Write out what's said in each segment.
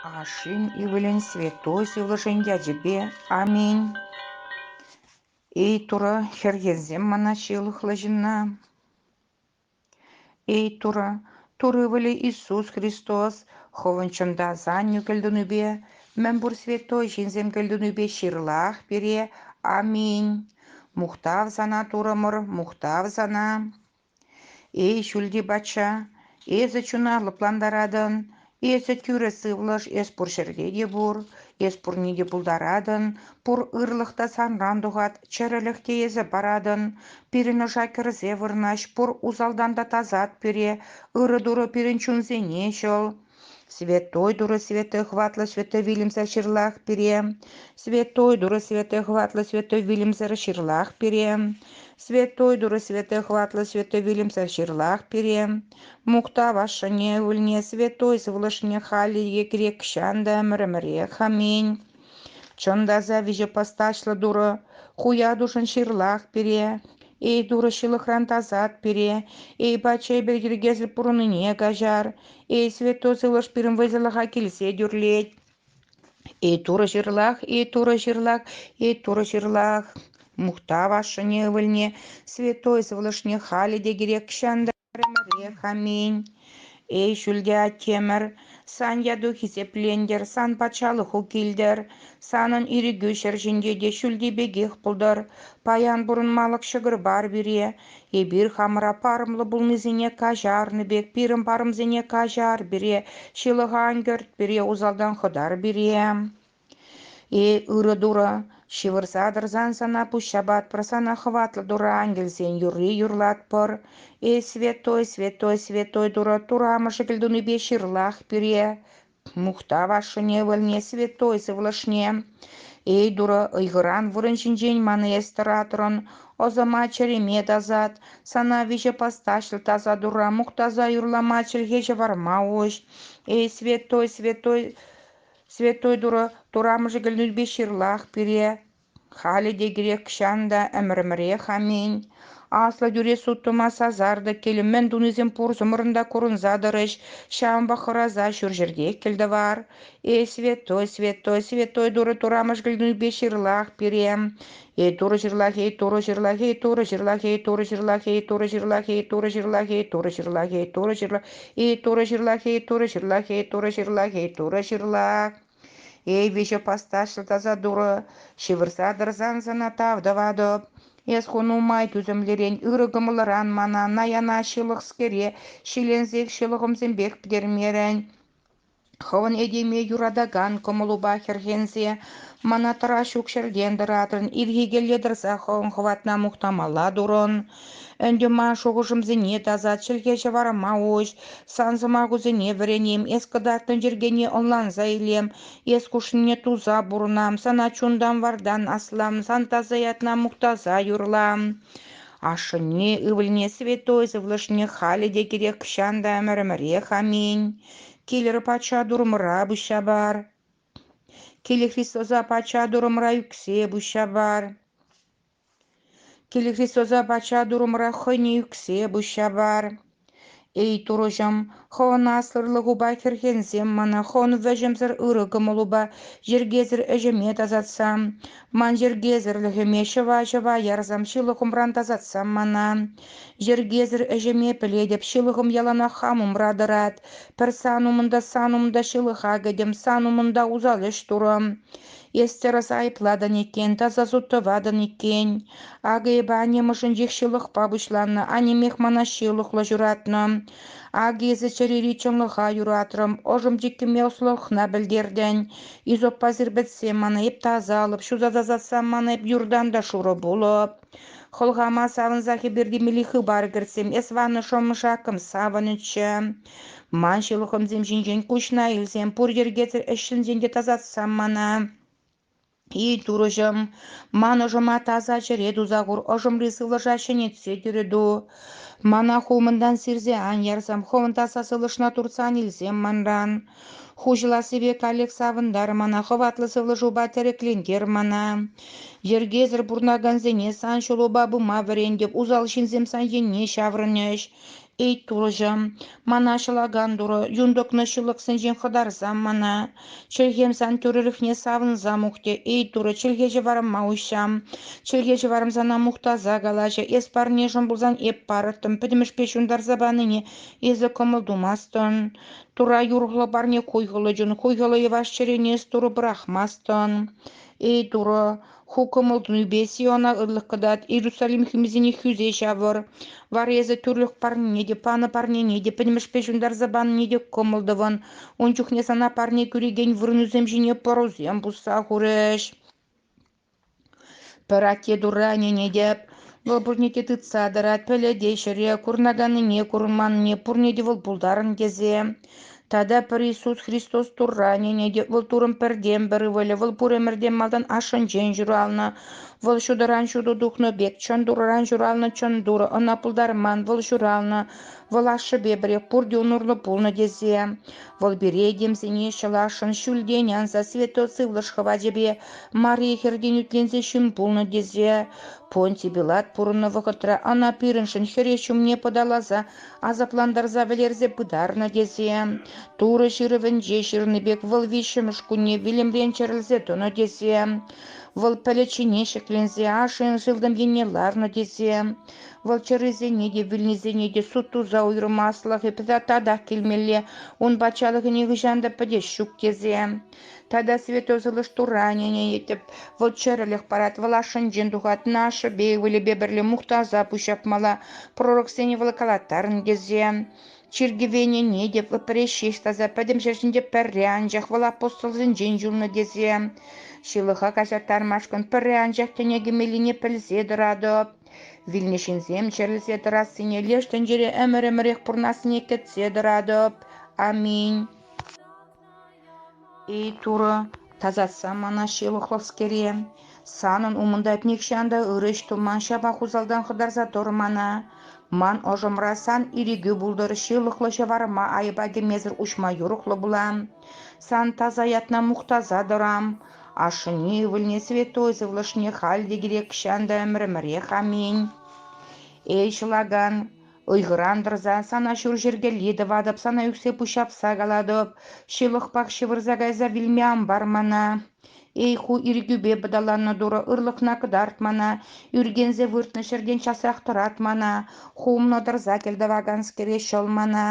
Ашин ивелин святой севлашин дяджибе. Аминь. Эй тура хергензем манашил хлажина. Эй тура ивели Иисус Христос, хованчында заню кельдунубе, мембур святой жинзем кельдунубе ширлах пере. Аминь. Мухтав зана турамыр, мухтав зана. Эй шульди бача, эзэ чуна лыпландарадын, эзэ тюре сывлыш, эс пур шердеде бур, эс пур ниде булдарадын, пур ырлыхта санрандугат, чарылыхте эзэ барадын, пиріні жакірзе вырнаш, пур узалдан да тазат пире, ыры-дуры пирін чунзене шол. Святой дура святой хватла святой Вильямса ширлах пире. Святой дура святой хватла святой Вильямса ширлах пире. Святой дура святой хватла святой Вильямса ширлах пире. Мукта ваша не ульне святой свлашне хали екрек шанда мрамре хамень. Чонда завиже посташла дура, хуя душан ширлах пире. Эй дура шилыхран тазат пире, эй бачай бергергезл пурыныне кажар, эй святой сылыш пирым вызылыха келсе дюрлеть. Эй тура жирлах, эй тура жирлах, эй тура жирлах. Мухта ваша не выльне, святой сылышне хали дегерек шанда хамень. Эй шульдя темір, сан яду хисеплендер, сан пачалыху килдер, санын ирігөшер жіндеде шульде бегех пұлдар, паян бұрын малық шығыр бар бире, бир хамыра парымлы бұл низіне кажарны бек, пирым парым зіне кажар бире, шилыған гөрт бире, узалдан худар бире. Ыры дура, шивырсадыр зан сана пущабат, просана хватлы дура ангелсен юры юрлат пыр. Святой, святой, святой дура, турама шекельдуны беширлах пире. Мухта ваша не вольне, святой сывлашне. Эй дура, ыйгыран вырыншин жень маны эстараторон, озама черемет азат, сана виже посташыл таза дура, мухтаза юрламачыл хеже вармауш. Эй святой, святой, святой дура, турамыжы гілнүл беширлах пире. Хали дегрек шанда әміріміре хамень. Асла дүре суттыма сазарды келім, мен дунызем пур зымырында курынзадырыш, шамба хыраза шүржерде келді var. Святой, святой, святой дуры турамыш гілнүл беширлах пире. Туры жырлах, туры жырлах, туры жырлах, туры жырлах, туры жырлах, туры жырлах, туры жырлах, туры жырлах, туры жырлах, туры жырлах, туры жырлах, туры жырлах. Эй, виже посташыл таза дуры, шивырсадыр занзана тавдавадып. Эс хунумай түзімлерен ырыгымылыран мана, наяна шылық скере, шилензек шылығымзен бек пдермерен. Хован эдеме юрадаган комылуба хергензе, мана тара шукшердендір атын, иргегеледірса хован хватна мухтамала дурын. Өндема шоғышымзене тазат шілгеше варама ош, санзымағузене веренем, ескідаттын жергене онланза илем, ескушыне туза бұрынам, сана чундан вардан аслам, сантазаятна мухтаза юрлам. Ашыне ывыльне святой зывлышне хали декере кшанда әміріміре хамень. Келер пача дурмыра бұшабар. Келе Христоза пача дурмыра юксе бұшабар. Келе Христоза пача дурмыра хыне юксе бұшабар. Эй турожам, хон аслырлы ба хергензем мана, хон вәжемзір ырыгым олуба, жергезір әжеме тазатсам. Ман жергезірлігіме шыва-шыва ярзам, шылығымран тазатсам мана. Жергезір әжеме піледеп, шылығым ялана хамым радырат. Пір санумында шылыға гедем, санумында узалыш турым. Естерас айпладан екен, таза зұттывадан екен. Ағы ебане мұшын жек шылық пабышланы, анемех мана шылықлы жүратны. Ағы езі чарери чонлыға юратрым, ожым жекіме ұслықна білдерден. Изоппа зірбетсе мана еп таза алып, шузазазатсам мана еп юрдан да шуры болып. Холғама савын захи берді милихы бар кірсем, эсваны шомышакым савынычы. Ман шылықым земжінжен күшна илсем, пұр жергетір ішін зенде тазатсам мана. И турожам, мана жома таза череду загур, ожым рисывла жашенетсе дюреду. Мана хумындан сирзе ан ярсам, ховын таса сылышна турцан илсем манран. Хужила себе калек савындар мана, ховатлы сывлы жуба терекленгер мана. Жергезір бурнаган зене сан шулуба бума верендеп, узал шинзем сан ене шаврыныш. Ей туржам, мана шылаган дуры, юндокны шылықсын жен қыдарзам мана. Чілгемсан түріріхне савынзам мұхте, ей туры, чілгежі варым маушам. Чілгежі варым зана мұхтаза галажы, еспарне жымбылзан еп парыттым, підіміш пешундар забаныне, езі көмілдумастын. Тура юрғылы барне койғылы жүн, койғылы еваш черенес туры брахмастын. Ей туры, хукымылдың бесі она ырлық кыдат, Иерусалим хімізіне хүзе шавыр. Варезы түрлік парне де, паны парне не де, пініміш пешундар забан не де көмілдывын. Ончухне сана парне күреген вырнузем жіне порузем бұса хуреш. Пірәке дуране не деп, вылбұрнеке тұтса дырат, пілі дешіре, күрнаганы не күрман не, пұрне де вылбулдарын дезе. Тада пір Иисус Христос турране не де, выл турым пірден бірі вілі, выл пұремірден малдан ашын жен жүралны. Выл шударан шуду духны бек, чон дураран журалны чон дуры, ына пулдарман выл журалны, выл ашы бебірек, пұрде ұнырлы пулны дезе. Выл бередем зене шылашын шүлден янса свето сывлышқыва жебе, Мария херден ütлензе шүн пулны дезе. Понти Билат пурны вғытра, ана пиріншін херешім не подалаза, азапландарза велерзе пыдарны дезе. Туры шырывын же шырны бек, выл вишіміш күнне вилімрен чарылзе тоны дезе. Выл пәлечіне шеклензе, ашын жылдым енеларны дезе. Выл чырызене де, вілнезене де, сутуза уйрымаслығы, пізатада келмелі, он бачалығы жанды пәде шүк дезе. Тада свето зылыш туранене етіп, выл чырылық парат, выл ашын жен дұғат, нашы бей вілі бебірлі мұқтаза пұшап мала, пророк сені выл калаттарын дезе. Чиргивене не деп, выпірешеш таза, пәдім жершінде пәррян жақ, выл апостол зінжен жүлны дезе. Шылыға касаттар машкын пәррян жақ тенеге меліне пілзе дырадып. Вилнешінзем черлізе дырасыне, лештін жере әмір-әмірек пұрнасыне кетсе дырадып. Аминь. Ей туры, тазатса мана шылықлықскере. Санын умында пнекшанда ұрыш туман шаба хузалдан қыдарза тұрмана. Ман ожымра сан иригі бұлдыр шылықлы шаварма айбаге мезір ұшма юрықлы бұлам. Сан тазаятна мұқтаза дырам. Ашыне вілне светой зывлышне халде керек шанда әмір-әмірек. Аминь. Ей шылаган. Ойғырандырза, сана шүр жерге леді вадып, сана үксе пұшап сағаладып, шылықпақ шывырзагайза вілмям бармана. Ей ху иргюбе бадаланны дұры, ұрлықна кыдартмана, үргензе выртны шерден часақтыратмана, хуымнодырза келді ваганскере шолмана.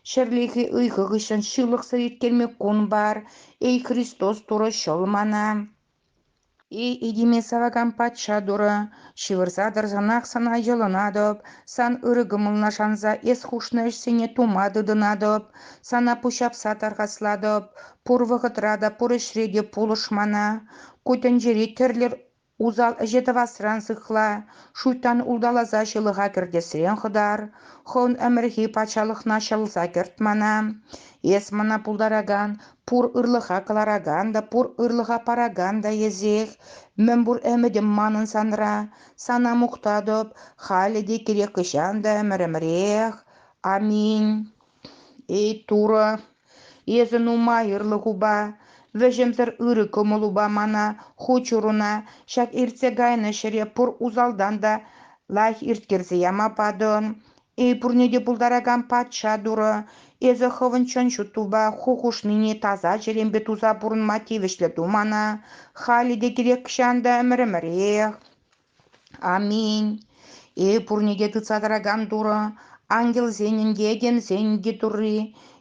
Шерлейхи ұйғығышын шылық сырет келме күн бар, ей Христос туры шолмана. Ей идеме саваган патша дуры, шивырзадыр занақ сана жылынадып, сан ырыгымылна шанза ес хушныш сене тумады дынадып, сана пушап сатарғасладып, пур вғытрада пур ішреде пулышмана, көтін жере тірлер узал әжеті васыран сықла, шуйтан улдалаза жылыға кірдесірен қыдар, хон әмірхи патшалықна шалыза кіртмана. Ес мана пулдараган, пур ырлыға кылараган да, пур ырлыға параган да езек, мен бұр әмедім манын санра, сана мұқтадып, халеде керек кышан да әмір-әмірек. Аминь. Ей туры, езін ума ырлығуба, вәжемзір үрі көмілуба мана, хучуруна, шак иртсе гайны шыре пур узалдан да, лайх ирткерзе ямападын. Ей пурнеде пулдараган патша дуры, езі хывынчын шутуба, хухушныне таза жерембе туза бұрын мотивішлі думана, халиде керек кшанда әмір-әмірек. Аминь. Ей пурнеде тұцадыраган дуры, ангел зенінге ден зенінге дұры,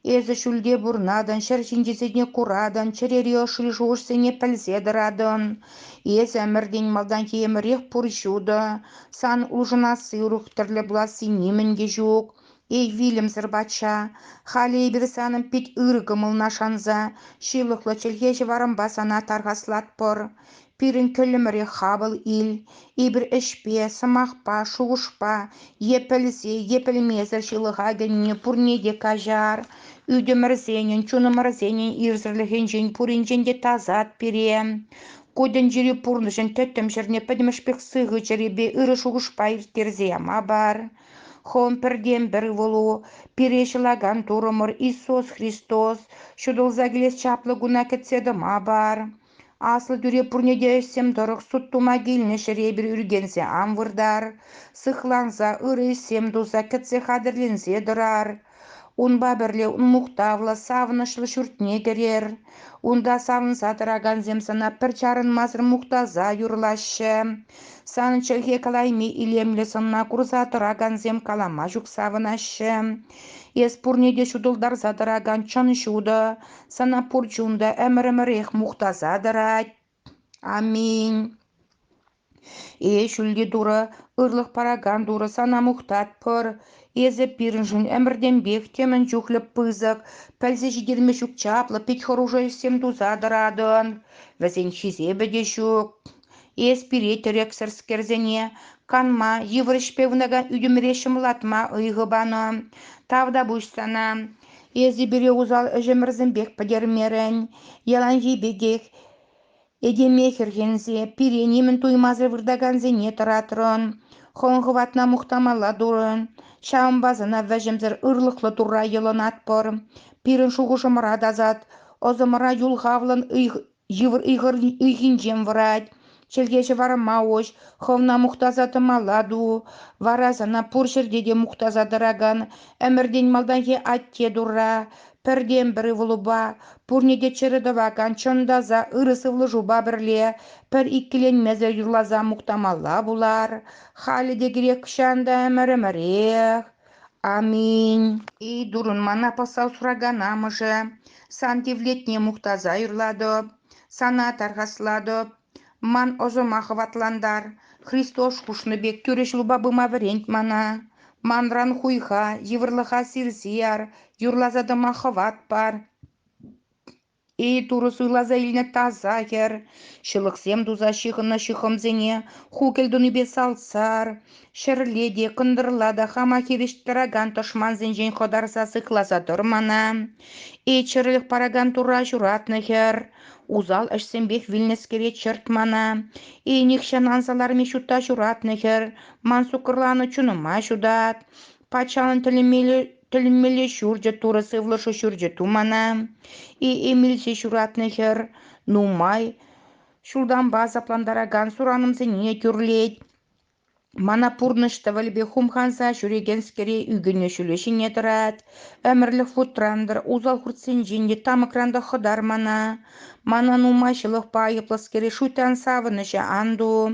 езі шүлде бұрнадан, шәршіндесіне құрадан, чәрері ұшыл жуышсене пәлзедірадын. Езі әмірден малдан кемірек пұршуды, сан ұлжына сыйруқ түрлі бұласы немінге жоқ. Ей вилім зірбатша, халі бір саным пет ұргымылна шанза, шилықлы челгеші варым басана тарғаслат бұр. Пирін көлімірі хабыл ил, ебір ішпе, сымақпа, шуғышпа, епілзе, епілмезір шилыға генне пұрнеде кажар. Үйдімірзенен, чунымырзенен ирзірліген жен пұринженде тазат берем. Көдін жері пұрнышын төттім жерне пәдімішпек сығы жеребе ұры шуғышпа иртерзе ама бар. Хон пірден бір волу, пирешілаган турымыр Иисус Христос, шудылза келес чаплы гуна кетседі ма бар. Aslı düre purnede essem doruk suttu magilne şereye bir ürgense amvırdar. Sıhlansa ırı essem duza kitse kadirlense durar. Унба бірле мұқтавлы савынышлы шүртіне керер. Унда савынса тыраган земсана пір чарын мазыр мұқтаза юрлашы. Санчылге калайми илемлі сынна курса тыраган зем калама жүк савынашы. Еспурнеде шудылдар задыраган чын шуды. Сана пурчунда әмірімірех мұқтаза дырать. Аминь. Шүлде дуры, ырлық параган дуры сана мұқтат пыр. Езі пирінжін әмірден бек темін жүкліп пызық, пәлзе жидерме жүк чаплы, пет хоружай сем дузадырадын. Вәзен шизе бәде жүк. Пире түрек сірскерзене, канма, еврішпевнаган үдімрешім латма ұйғы баны. Тавда бұшсана. Езі біре ұзал әжімірзін бек падермерін. Ялан жейбегек. Эдемехергензе, пире немін туймазы вырдаганзене тұратырын. Хоңғыватна мұқтамала дұрын. Шамбазына вәжімзір ұрлықлы тұра елін атпыр. Пирін шуғышым радазат. Озымыра юлғавлын жывыр үйгін жем вырад. Челгеші вары мауыш. Ховна мұқтазаты маладу. Варазына пұршырдеде мұқтазадыраган. Әмірден малданге атте дұра. Пірден бірі вұлыба, пұрнеде чырыдываган чындаза ырысывлы жуба бірле, пір иккілен мәзір юрлаза мұқтамалла бұлар. Халиде керек кшанда әмірімірек. Аминь. Дұрын мана пасал сұраган амыжы. Сан девлетне мұқтаза юрладып, сана тарғасладып. Ман озыма хватландар. Христос хушны бек түреш лубабыма варент мана. Манран хуйха, еврлыха сирсияр, юрлазадыма хват бар. Туры суйлаза илне таза хер. Шылықсем дуза шихына шихымзене, хукелдуны бе салсар. Шерледе, кындырлада, хама хириштараган тошманзен жен ходарса сыкласа тұрмана. Чырлық параган тура журатны хер. Узал әшсенбек вилнескере чыртмана. Нихшан ансаларми шутта журатны хер. Ман сукырланы чуныма жудат. Пачалын тіліммелі шүрже турысы влышу шүрже тумана. Эмилсе журатны хер. Нумай. Шулдан база пландараган суранымзы не күрлейд. Мана пурнышты вәлбе хумханса жүрегенскере үгіне шүлешіне тұрат. Әмірлік футрандыр, узал құртсен жинде тамықранда құдар мана. Мана нумайшылық пайыплыскере шутан савынышы анду.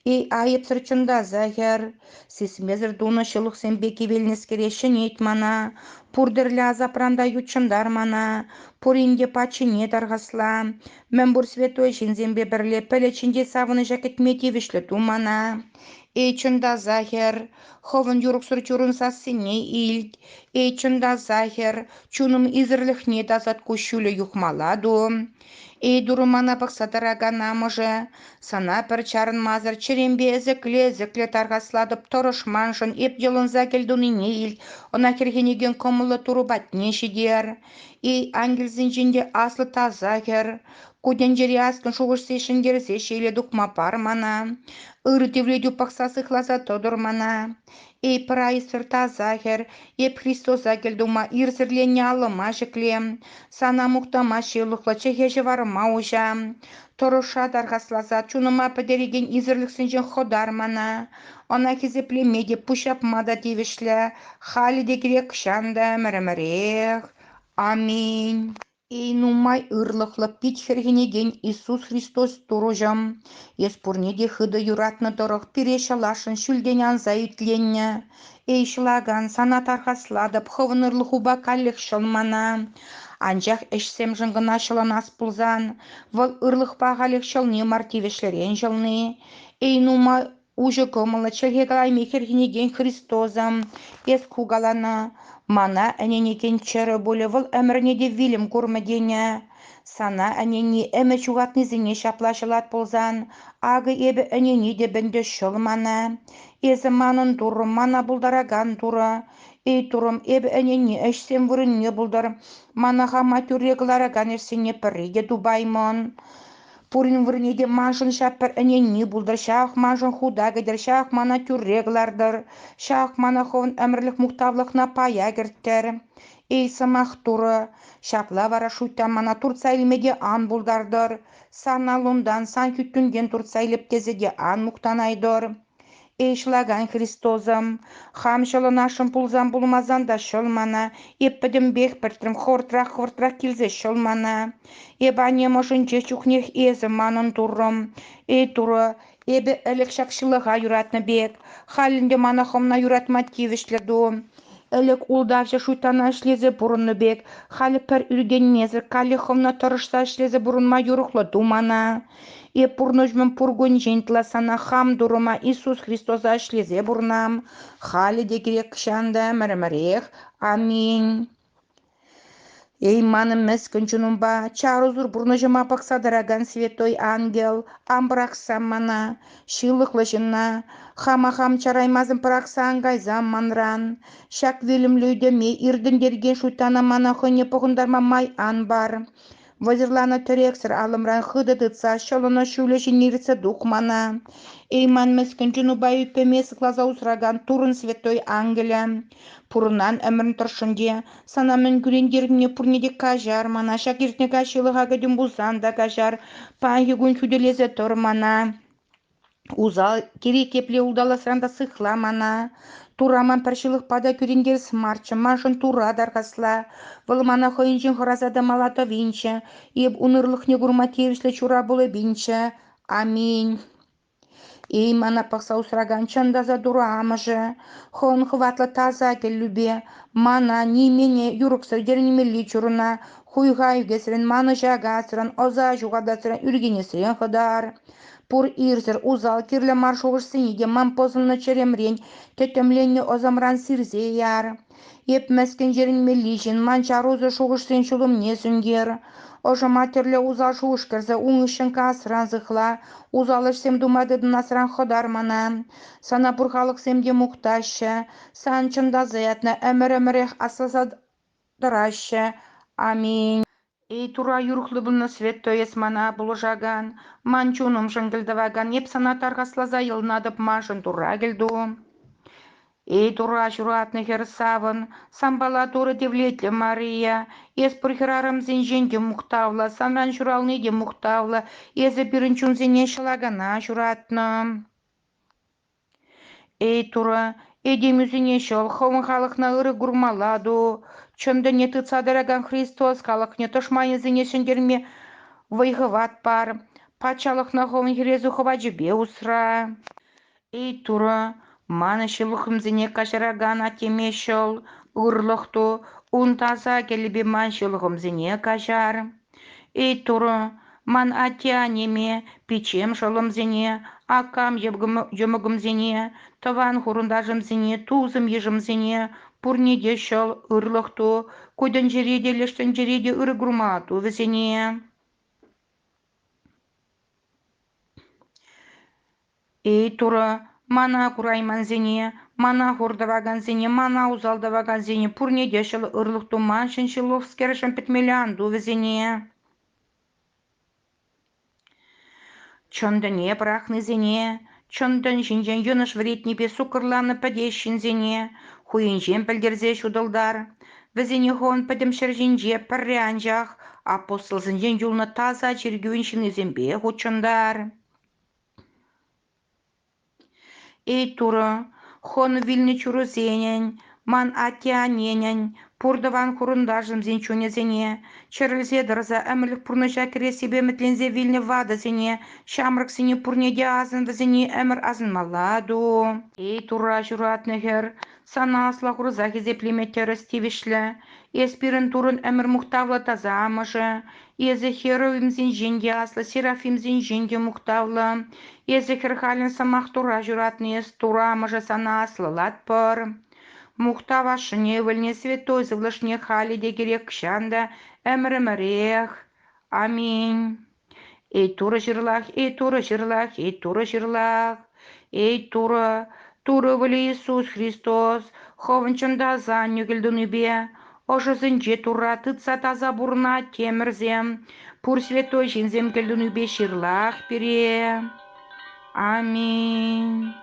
Айып сырчында захер. Сесмезір дунышылық сен беки велнескере шынет мана. Пурдырлі азапранда ютшындар мана. Пуринде пачыне дарғасла. Мен бұр светой жинзембе бірле пәлечінде савыны жакетмети вішлі тумана. Чында захер, ховын юрық сүрчурын сассыне илд. Чында захер, чуным изірліхне дазат күшілі юхмаладу. Дұрымана бақсадараган амыжы, сана пір чарын мазыр черембе зікле тарғасладып тұрышманшын еп жылын закелдунине илд. Она кергенеген комылы турубат нешедер. Ангелзін жінде аслы тазахер. Куден жері аскын шуғышсы шынгерсе шейле дұқма пармана. Ырытевледу пақсасы хласа тодырмана. Прайсыр тазахер, Христос акелдума ирсірлене алыма жіклем. Сана мұқтама шейлықлы чехежі варыма ұжам. Тұрыша дарғасласа чуныма пәдереген изірліксін жен қодармана. Она кезеплемеде пұшап мада девішлі. Халиде керек шанда мірімірек. Аминь. Нумай ырлықлы питхергенеген Иисус Христос туружам. Еспурнеде хыды юратны дұрық перешалашын шүлден анза ütленне. Шылаган сана тархасладып хывынырлы хуба каллық шылмана. Анжақ әшсем жыңғына шылын ас пулзан. Выл ырлық бағалық шылны мартивешлерен жылны. Нумай уже көмілі чілгегалай мекергенеген Христозам. Кугалана. Мана әненекен чәрі болы выл әмірнеде вилім көрмедене. Сана әнене әмі чуғатны зіне шаплашылат болзан. Ағы ебі әнене де бінді шылмана. Манын дұры, мана бұлдараган дұры. Тұрым ебі әнене әшсен вұрын не бұлдар. Манаға матюреглараган ерсене пірреге дубаймын. Пурин вырнеде маншын шаппыр әнене бұлдар. Шақ маншын худагыдыр, шақ мана тюреглардыр. Шақ мана ховын әмірлік мұқтавлықна пая кірттер. ей самах туры, шапла вара шуйта мана турца илмеге ан булдардар, сан алундан, сан күттүнген турца илеп кезеге ан муктанайдыр. Эйшлаган Христозам, хамшалы нашим пулзам булмазан да шолмана, еппедім бех піртрім хортрах килзе шолмана, ебане мошынче чухнех езі манын туррым, эй туры, эбі әлік шакшылыға юратны бек, халінде мана хомна юратмат кивішлерду. Әлік улдавшы шуйтана шлезе бұрынны бек, халі пір үргеннезір, калі хомна тұрышса шлезе бұрынма юрухлы думана. И пурножмен пургун жентла сана хам дурума Иисус Христос ашлезе бурнам, хали декерек кшанда мәрмәрех, аминь. Ей маным мәскінчунумба, чарузур бурножема паксадараган святой ангел, амбраксам мана, шилықлы жына, хама-хам чараймазым праксан гайзам манран, шак велімлүйді ме ирдіндерген шуйтана мана хөне пұғындарма май ан бар. Вазирлана төрексір алымран хыды дытса, шолына шулеші нирцы духмана. Эйман мәскінчіну бай үппеме сықлаза усраган турын святой ангеля. Пурынан әмірін тұршынде, сана мүнгірендеріне пұрнеде кажар мана, шакертіне кашылыға гәдім бұзан да кажар, паңғы күн күделезе тұр мана. Узал кере кепле улдаласыранда сықла мана. Тураман першилых пада күрендер смарчы, машын тура дарғасла. Вылмана хойынчын хоразада малата винче, еб унырлық не гурматевішлі чура болы бинче. Аминь. Ей мана пақса усраган чандаза дура амыжы. Хон хватлы таза келлюбе. Мана немене юрықсыр дернемелі чурына. Хуйға югесірін маны жағасырын, оза жуғадасырын үргенесірін қыдар. Пур ирзер узал кирле маршуғыш сенеге ман позылны черемрен, тетемленне озамран сирзе яр. Еп мәскен жерін мелижен, ман чарузы шуғыш сен шулым не сүнгер. Ожа матерле узал шуғыш кірзі, уңышын касыран зықла, узалыш сем думадыдын насыран ходар мана. Сана пурхалық семде мұқташы, сан чында заятна әмір-әмірех асазадырашы. Аминь. Ей тура юрухлы бұлны свет ес мана бұлыжаган, манчуным жыңгілдіваган, еп санатарға слаза елнадып машын тура келду. Ей тура журатны херсавын, самбала туры девлетлі Мария, ес пұрхирарым зенженге мұқтавла, санран журалны де мұқтавла, езі бірінчун зене шылагана журатны. Ей тура, едемізіне шол, ховын халықна ұры гурмаладу, чынды не тыцадыраган Христос, халықне тұшмайы зенешіндерме вайғыват бар, патшалықна ховын херезу ховаджыбе усра. Ей тура, маны шылықым зене кашараган атеме шол, ұрлықту, ұнтаза келібе ман шылықым зене кашар. Ей тура, ман атя неме, печем шолым зене, акам жемігім зене, таван хұрындажым зене, тузым ежім зене, пурнеде шол ұрлықту, көйден жереде лештен жереде ұры гұрмату візене. Ей тура, мана курайман зене, мана хурдаваган зене, мана узалдаваган зене, пурнеде шол ұрлықту маншын шыловскершін пітмелянду візене. Чондын епрахны зене, чондын жинжен юныш вретнепе сукырланы падещин зене, хуинжен пілдерзе шудылдар. Візене хон падемшір жинже піррянжақ, апостол зінжен юлны таза чергюншін зенбе хучындар. Ей туры, хон вильны чуры зенен, ман атя ненен, пурдаван хурындажым зен чуне зене, чырылзе дырза әмілік пурныша кіре себе мітлензе вильны вады зене, шамрық зене пурнеде азын візене әмір азын маладу. Ей тура журатны хер, сана асла хурза хезеплеметтері стивішлі, еспирін турын әмір мұқтавлы таза амыжы, езі херовим зен женге аслы, серафим зен женге мұқтавлы, езі хер халін самақ тура журатны ес тура амыжы сана аслы латпыр. Мухтава шыне выльне святой завлышне хали дегерек кшанда әмірімірех. Аминь. Ей туры жырлах, ей туры жырлах, ей туры жырлах. Ей туры, туры вылі Иисус Христос, ховынчында зан нүгілдінубе. Ожы зінже тура тыца таза бурна темірзем, пур святой жинзем келдінубе шырлах пере. Аминь.